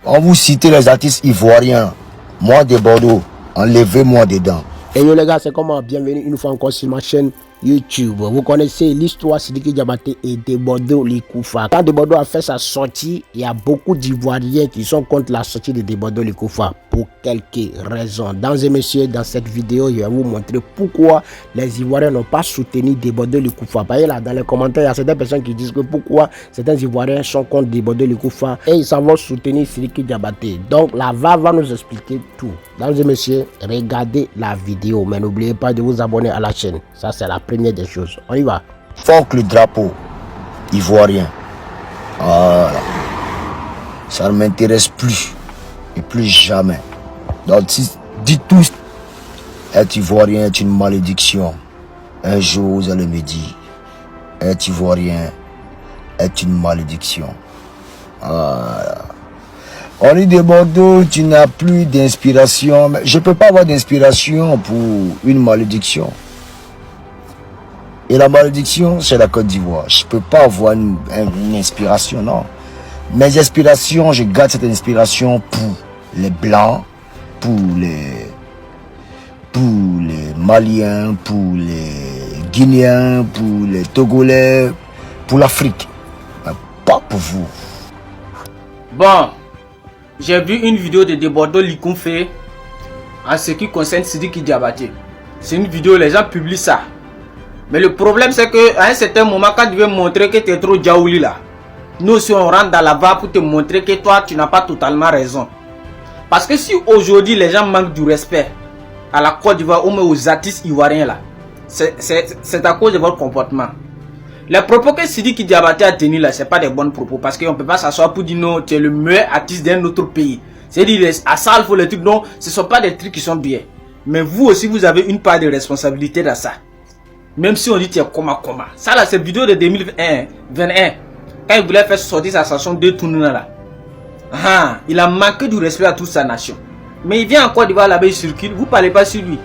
On vous cite les artistes ivoiriens. Moi de Bordeaux, enlevez-moi dedans. Et yo les gars, c'est comment? Bienvenue une fois encore sur ma chaîne YouTube. Vous connaissez l'histoire Sidiki Diabaté et de Bordeaux Likoufa. Quand de Bordeaux a fait sa sortie, il y a beaucoup d'Ivoiriens qui sont contre la sortie de Bordeaux Likoufa pour quelques raisons. Dans et messieurs, dans cette vidéo, je vais vous montrer pourquoi les Ivoiriens n'ont pas soutenu de Bordeaux Likoufa. Vous voyez là, dans les commentaires, il y a certaines personnes qui disent que pourquoi certains Ivoiriens sont contre de Bordeaux Likoufa et ils s'en vont soutenir Sidiki Diabaté. Donc la va nous expliquer tout. Mesdames et messieurs, regardez la vidéo, mais n'oubliez pas de vous abonner à la chaîne. Ça, c'est la première des choses. On y va. Fuck le drapeau ivoirien. Voilà. Ça ne m'intéresse plus. Et plus jamais. Donc, dites tous, être ivoirien est une malédiction. Un jour, vous allez me dire, être ivoirien est une malédiction. Voilà. On dit de Bordeaux, tu n'as plus d'inspiration. Mais je ne peux pas avoir d'inspiration pour une malédiction. Et la malédiction, c'est la Côte d'Ivoire. Je ne peux pas avoir une inspiration, non. Mes inspirations, je garde cette inspiration pour les Blancs, pour les Maliens, pour les Guinéens, pour les Togolais, pour l'Afrique. Mais pas pour vous. Bon. J'ai vu une vidéo de Bordeaux Likoufa en ce qui concerne Sidiki Diabaté. C'est une vidéo, les gens publient ça. Mais le problème c'est que à un certain moment, quand tu veux montrer que tu es trop Djaouli là, nous aussi on rentre dans la va pour te montrer que toi tu n'as pas totalement raison. Parce que si aujourd'hui les gens manquent du respect à la Côte d'Ivoire ou même aux artistes ivoiriens là, c'est à cause de votre comportement. Les propos que Sidiki Diabaté a tenus là, c'est pas des bons propos parce qu'on peut pas s'asseoir pour dire non, tu es le meilleur artiste d'un autre pays. C'est-à-dire, à ça, il faut les trucs, non, ce sont pas des trucs qui sont bien. Mais vous aussi, vous avez une part de responsabilité dans ça. Même si on dit tu es comment. Ça là, cette vidéo de 2021, quand il voulait faire sortir sa chanson de tournoi là, il a manqué du respect à toute sa nation. Mais il vient en Côte d'Ivoire là-bas, il circule, vous parlez pas sur lui.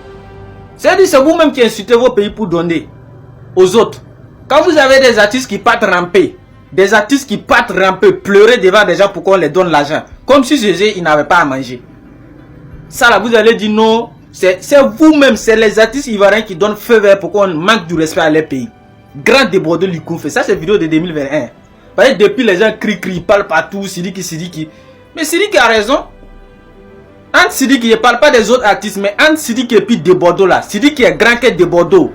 C'est-à-dire, c'est vous-même qui insultez vos pays pour donner aux autres. Quand vous avez des artistes qui partent ramper, pleurer devant des gens pour qu'on les donne l'argent, comme si ils n'avaient pas à manger. Ça là, vous allez dire non, c'est vous-même, c'est les artistes ivoiriens qui donnent feu vert pour qu'on manque du respect à leur pays. Grand de Bordeaux Likoufa, ça c'est vidéo de 2021. Parce que depuis les gens crient, parlent partout, Sidiki. Mais Sidiki a raison. Entre Sidiki, je ne parle pas des autres artistes, mais entre Sidiki et puis de Bordeaux là, Sidiki est grand que de Bordeaux.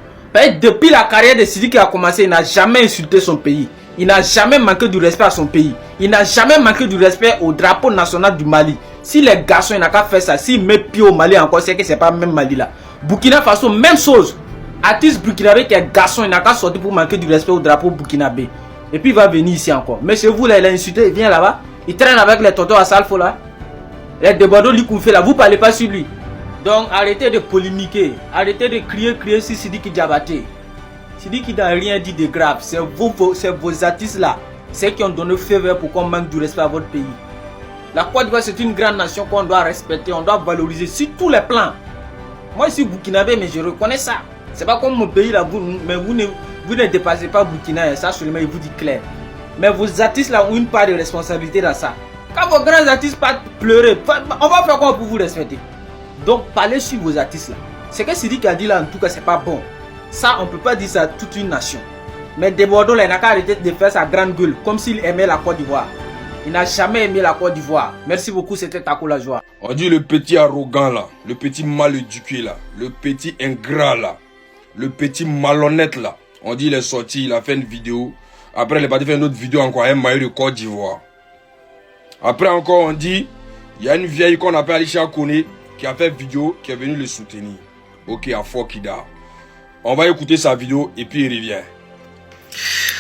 Depuis la carrière de Sidiki a commencé, il n'a jamais insulté son pays. Il n'a jamais manqué du respect à son pays. Il n'a jamais manqué du respect au drapeau national du Mali. Si les garçons n'ont qu'à faire ça, s'ils mettent pied au Mali encore, c'est que c'est pas même Mali là. Burkina Faso, même chose. Artiste burkinabé qui est garçon, il n'a qu'à sortir pour manquer du respect au drapeau burkinabé. Et puis il va venir ici encore. Mais chez vous là, il a insulté, il vient là-bas. Il traîne avec les tontons à Salfo là. Les de Bordeaux Likoufa là, vous parlez pas sur lui. Donc arrêtez de polémiquer, arrêtez de crier sur Sidiki Diabaté. Sidiki n'a rien dit de grave, c'est vos artistes là, ceux qui ont donné feu vert pour qu'on manque du respect à votre pays. La Côte d'Ivoire c'est une grande nation qu'on doit respecter, on doit valoriser sur tous les plans. Moi je suis burkinabé mais je reconnais ça. C'est pas comme mon pays là, vous ne dépassez pas Burkina, ça seulement il vous dit clair. Mais vos artistes là ont une part de responsabilité dans ça. Quand vos grands artistes partent pleurer, on va faire quoi pour vous respecter? Donc parlez sur vos artistes là. Ce que Sidiki a dit là en tout cas c'est pas bon. Ça on peut pas dire ça à toute une nation. Mais de Bordeaux là il n'a qu'à arrêter de faire sa grande gueule comme s'il aimait la Côte d'Ivoire. Il n'a jamais aimé la Côte d'Ivoire. Merci beaucoup, c'était Tako la joie. On dit le petit arrogant là, le petit mal éduqué là, le petit ingrat là, le petit malhonnête là. On dit il est sorti, il a fait une vidéo. Après il est parti faire une autre vidéo encore un maillot de Côte d'Ivoire. Après encore on dit il y a une vieille qu'on appelle Alicia Kone qui a fait vidéo, qui est venu le soutenir. Ok, à Fokida. On va écouter sa vidéo et puis il revient.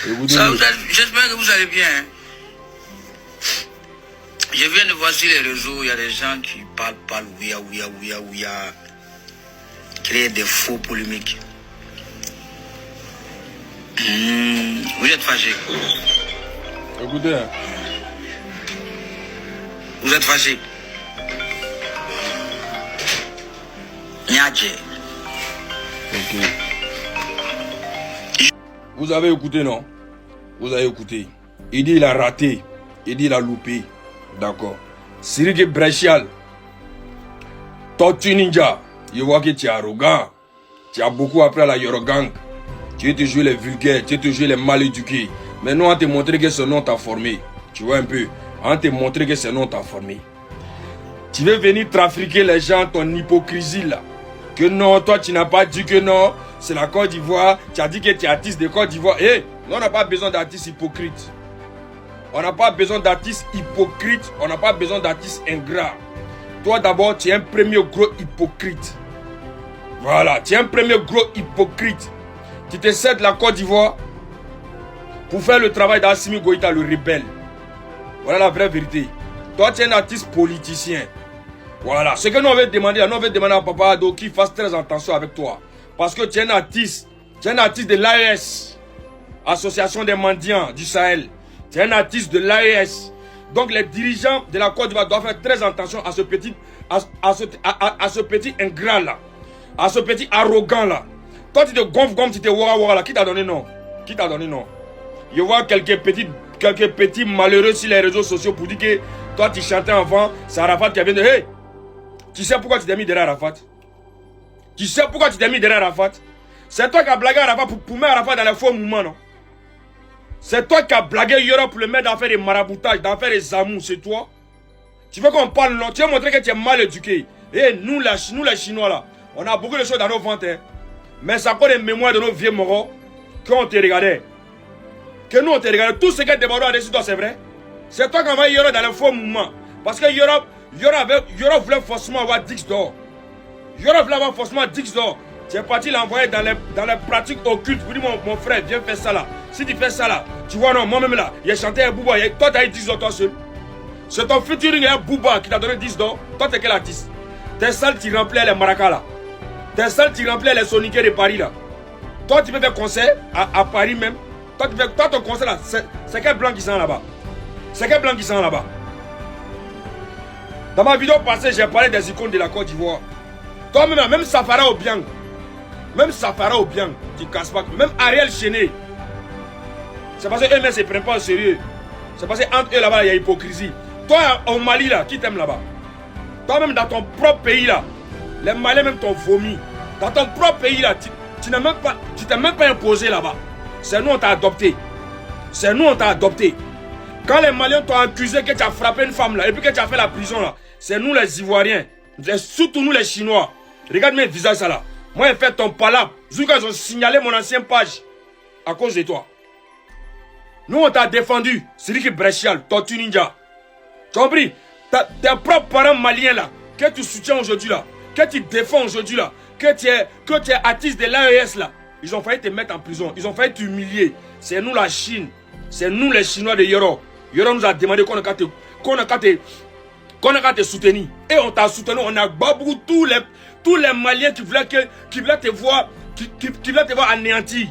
J'espère que vous allez bien. Hein? Je viens de voir sur les réseaux, il y a des gens qui parlent, ouya, créer des faux polémiques. Vous êtes fâché. Écoutez. Hein. Vous êtes fâché. Niadje. Ok. Vous avez écouté, non? Vous avez écouté. Il dit il a raté. Il dit il a loupé. D'accord. Sidiki Brescial, Tortue Ninja, je vois que tu es arrogant. Tu as beaucoup appris à la Yorogang. Tu es toujours les vulgaires, tu es toujours les mal éduqués. Mais nous, on te montré que ce nom t'a formé. Tu vois un peu. On te montré que ce nom t'a formé. Tu veux venir trafiquer les gens, ton hypocrisie là. Que non, toi tu n'as pas dit que non, c'est la Côte d'Ivoire. Tu as dit que tu es artiste de Côte d'Ivoire. Eh, on n'a pas besoin d'artistes hypocrites. On n'a pas besoin d'artistes hypocrites. On n'a pas besoin d'artistes ingrats. Toi d'abord, tu es un premier gros hypocrite. Voilà, tu es un premier gros hypocrite. Tu te sers de la Côte d'Ivoire pour faire le travail d'Assimi Goïta, le rebelle. Voilà la vraie vérité. Toi, tu es un artiste politicien. Voilà. Ce que nous avons demandé, à Papa Ado qu'il fasse très attention avec toi. Parce que tu es un artiste. Tu es un artiste de l'AES, Association des mendiants du Sahel. Tu es un artiste de l'AES. Donc les dirigeants de la Côte d'Ivoire doivent faire très attention à ce petit, à ce petit ingrat là. À ce petit arrogant là. Toi, tu te gonfles, tu te wara là. Qui t'a donné non? Qui t'a donné non? Je vois quelques petits malheureux sur les réseaux sociaux pour dire que toi tu chantais avant, c'est Arafat qui a bien de hey! Tu sais pourquoi tu t'es mis derrière Arafat? Tu sais pourquoi tu t'es mis derrière Arafat? C'est toi qui as blagué Arafat pour mettre Arafat dans les faux mouvements, non? C'est toi qui as blagué Yoro pour le mettre dans faire des maraboutages, dans faire des amours, c'est toi? Tu veux qu'on parle, non? Tu veux montrer que tu es mal éduqué. Et nous les Chinois là, on a beaucoup de choses dans nos ventres, hein? Mais ça prend des mémoires de nos vieux moraux qu'on te regardait. Que nous on te regardait. Tout ce que Debado a décidé, c'est vrai. C'est toi qui as envoyé Yoro dans les faux mouvements. Parce que Yoro voulait forcément avoir Dix d'or. Yoro voulait avoir forcément Dix d'or. Tu es parti l'envoyer dans les pratiques occultes. Pour dire mon frère, viens faire ça là. Si tu fais ça là, tu vois non, moi-même là, il a chanté un Booba. Toi tu as eu 10 d'or toi seul. C'est ton featuring un Booba qui t'a donné 10 d'or. Toi t'es quel artiste? T'es sale, tu remplis les maracas là. T'es sale, tu remplis les soniquets de Paris là. Toi tu peux faire concert à Paris même. Toi ton concert là, c'est quel blanc qui sent là-bas? C'est quel blanc qui sent là-bas? Dans ma vidéo passée, j'ai parlé des icônes de la Côte d'Ivoire. Toi-même, même Safara Obiang, tu casses pas. Même Ariel Chené. C'est parce qu'eux-mêmes ne se prennent pas au sérieux. C'est parce qu'entre eux là-bas, il y a hypocrisie. Toi, au Mali là, qui t'aime là-bas? Toi-même, dans ton propre pays là, les Maliens même t'ont vomi. Dans ton propre pays là, tu t'es même pas imposé là-bas. C'est nous on t'a adopté. C'est nous on t'a adopté. Quand les Maliens t'ont accusé que tu as frappé une femme là, et puis que tu as fait la prison là, c'est nous les Ivoiriens, surtout nous les Chinois. Regarde mes visages ça là. Moi j'ai fait ton palabre. Ils ont signalé mon ancienne page à cause de toi. Nous on t'a défendu. Sidiki Brescial, Tortue Ninja. Tu as compris? Tes propres parents maliens là, que tu soutiens aujourd'hui là, que tu défends aujourd'hui là, que tu es artiste de l'AES là, ils ont failli te mettre en prison. Ils ont failli t'humilier. C'est nous la Chine. C'est nous les Chinois de Yoro. Yoro nous a demandé qu'on a qu'à te soutenir. Et on t'a soutenu. On a babou tous les Maliens qui voulaient te voir anéanti.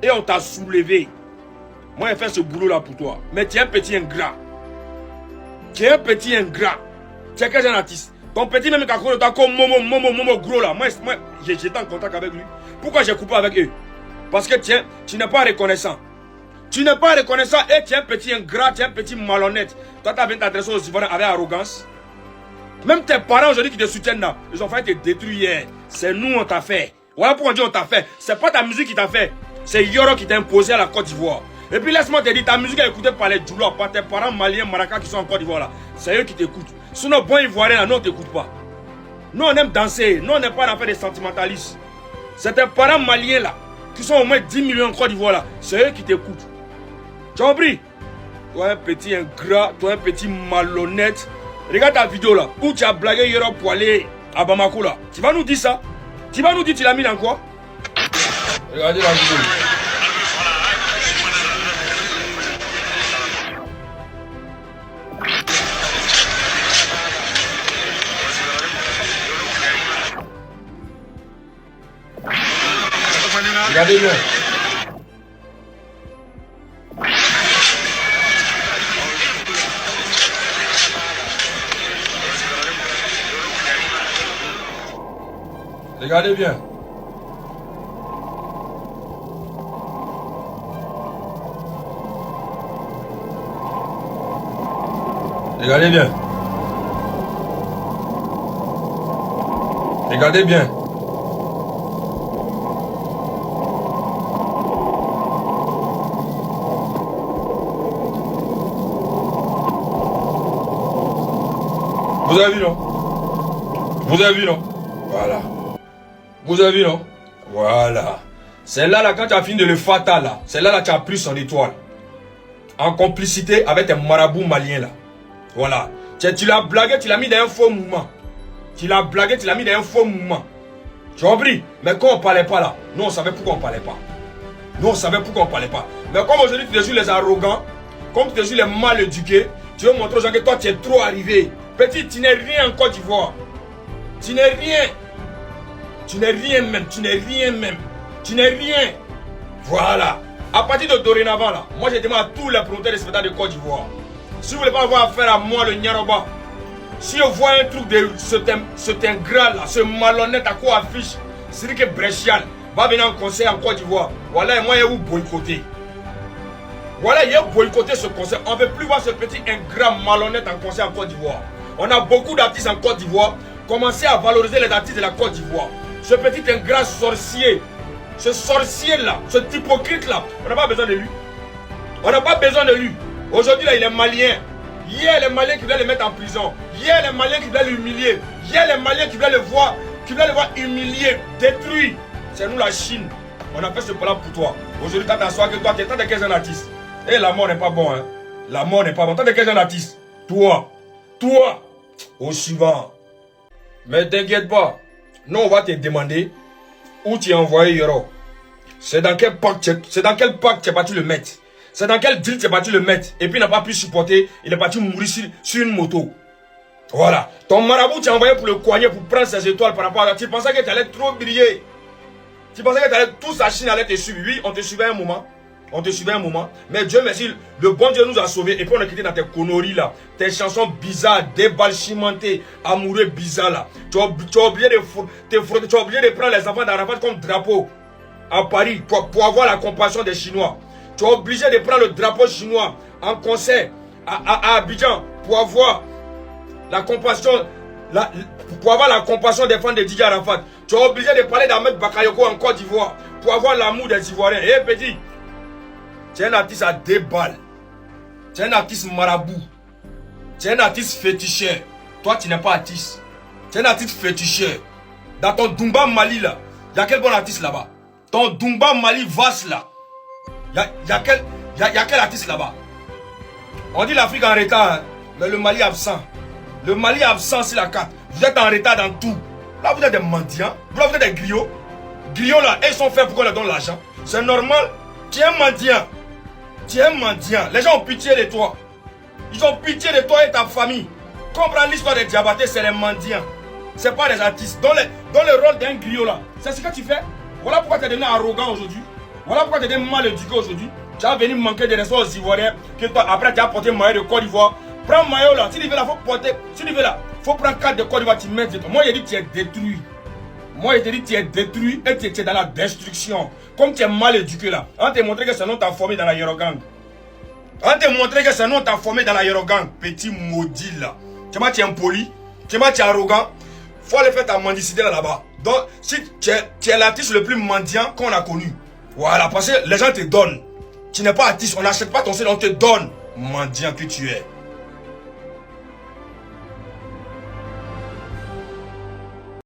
Et on t'a soulevé. Moi j'ai fait ce boulot là pour toi. Mais tu es un petit ingrat. Tu es un petit ingrat. Tu es quel genre d'artiste? Ton petit même kakoro t'as comme Momo gros là. Moi j'étais en contact avec lui. Pourquoi j'ai coupé avec eux? Parce que tu n'es pas reconnaissant. Tu n'es pas reconnaissant et tu es un petit ingrat, tu es un petit malhonnête. Toi, tu as bien t'adresser aux Ivoiriens avec arrogance. Même tes parents aujourd'hui qui te soutiennent là, ils ont failli te détruire. C'est nous on t'a fait. Voilà pourquoi on dit on t'a fait. C'est pas ta musique qui t'a fait. C'est Yoro qui t'a imposé à la Côte d'Ivoire. Et puis laisse-moi te dire, ta musique est écoutée par les Djoulois, par tes parents maliens, maracas qui sont en Côte d'Ivoire là. C'est eux qui t'écoutent. Sinon, bon Ivoirien là, nous on t'écoute pas. Nous on aime danser, nous on n'est pas dans faire des sentimentalistes. C'est tes parents maliens là, qui sont au moins 10 millions en Côte d'Ivoire là. C'est eux qui t'écoutent. Tu as compris? Toi un petit ingrat, toi un petit malhonnête. Regarde ta vidéo là, où tu as blagué Yoro pour aller à Bamako là. Tu vas nous dire ça? Tu vas nous dire tu l'as mis dans quoi? Regardez la vidéo. Regardez bien. Regardez bien. Regardez bien. Regardez bien. Vous avez vu, non? Vous avez vu, non? Voilà. Vous avez vu, non? Voilà. Celle-là, là, quand tu as fini de le fatal, là, celle-là, là, tu as pris son étoile. En complicité avec un marabout malien, là. Voilà. Tu l'as blagué, tu l'as mis dans un faux mouvement. Tu l'as blagué, tu l'as mis dans un faux mouvement. Tu as compris? Mais quand on ne parlait pas, là, nous, on savait pourquoi on ne parlait pas. Nous, on savait pourquoi on ne parlait pas. Mais comme aujourd'hui, tu te joues les arrogants, comme tu te joues les mal éduqués, tu veux montrer aux gens que toi, tu es trop arrivé. Petit, tu n'es rien en Côte d'Ivoire. Tu n'es rien. Tu n'es rien même. Tu n'es rien même. Tu n'es rien. Voilà. À partir de dorénavant, là, moi, je demande à tous les promoteurs de spectacles de Côte d'Ivoire. Si vous ne voulez pas avoir affaire à moi, le Nyaroba, si on voit un truc de cet ingrat là, ce malhonnête à quoi affiche, c'est que Bréchial va venir en concert en Côte d'Ivoire. Voilà, et moi, il y a où boycotter. Voilà, il y a boycotté ce concert. On ne veut plus voir ce petit ingrat malhonnête en concert en Côte d'Ivoire. On a beaucoup d'artistes en Côte d'Ivoire. Commencez à valoriser les artistes de la Côte d'Ivoire. Ce petit ingrat sorcier, ce sorcier là, ce hypocrite là, on n'a pas besoin de lui. On n'a pas besoin de lui. Aujourd'hui là, il est malien. Hier, les Maliens qui voulaient le mettre en prison. Hier, les Maliens qui voulaient l'humilier. Hier, les Maliens qui voulaient le voir humilié, détruit. C'est nous la Chine. On a fait ce plan pour toi. Aujourd'hui, tu t'assois que toi, tu es tant de 15 ans artiste. Et la mort n'est pas bon, hein. La mort n'est pas bon. Tant de 15 ans artiste. Toi, au suivant. Mais t'inquiète pas. Nous, on va te demander où tu es envoyé, Yoro. C'est dans quel parc tu es parti le mettre. C'est dans quel deal tu es parti le mettre. Et puis il n'a pas pu supporter. Il est parti mourir sur une moto. Voilà. Ton marabout tu as envoyé pour le coigner, pour prendre ses étoiles par rapport à... Tu pensais que tu allais trop briller. Tu pensais que toute sa Chine allait te suivre. Oui, on te suivait un moment. On te suivait un moment. Mais Dieu merci, le bon Dieu nous a sauvés. Et puis on a quitté dans tes conneries là. Tes chansons bizarres, débalchimentées, amoureux bizarres là. Tu as oublié de frotter. Tu as oublié de prendre les enfants d'Arafat comme drapeau à Paris pour avoir la compassion des Chinois. Tu es obligé de prendre le drapeau chinois en concert à Abidjan pour avoir la compassion, des fans de Didier Arafat. Tu es obligé de parler d'Ahmed Bakayoko en Côte d'Ivoire pour avoir l'amour des Ivoiriens. Eh petit, tu es un artiste à 2 balles. Tu es un artiste marabout. Tu es un artiste féticheur. Toi, tu n'es pas artiste. Tu es un artiste féticheur. Dans ton Dumba Mali là, il y a quel bon artiste là-bas? Ton Dumba Mali vaste là. Il y a quel artiste là-bas? On dit l'Afrique en retard, hein, mais le Mali absent. Le Mali absent sur la carte. Vous êtes en retard dans tout. Là, vous êtes des mendiants. Là, vous êtes des griots. Griots là, ils sont faits pour qu'on leur donne l'argent. C'est normal. Tu es un mendiant. Tu es un mendiant. Les gens ont pitié de toi. Ils ont pitié de toi et ta famille. Comprends l'histoire des Diabaté, c'est les mendiants. C'est pas des artistes. Dans le rôle d'un griot là, c'est ce que tu fais. Voilà pourquoi tu es devenu arrogant aujourd'hui. Voilà pourquoi tu es devenu mal éduqué aujourd'hui. Tu as venu manquer de respect aux Ivoiriens. Que toi, après, tu as porté maillot de Côte d'Ivoire. Prends maillot là. Si tu veux là, faut porter. Si tu veux là, faut prendre carte de Côte d'Ivoire. Tu mets. Moi, j'ai dit tu es détruit. Moi, je te dis tu es détruit et tu es dans la destruction. Comme tu es mal éduqué là. On te montré que ce nom t'a formé dans la Yorogang. On te montré que ce nom t'a formé dans la Yorogang. Petit maudit là. Tu es impoli. Tu es arrogant. Faut aller faire ta mendicité là-bas. Donc, si tu es l'artiste le plus mendiant qu'on a connu. Voilà, parce que les gens te donnent. Tu n'es pas artiste, on n'achète pas ton CD, on te donne. Mendiant que tu es.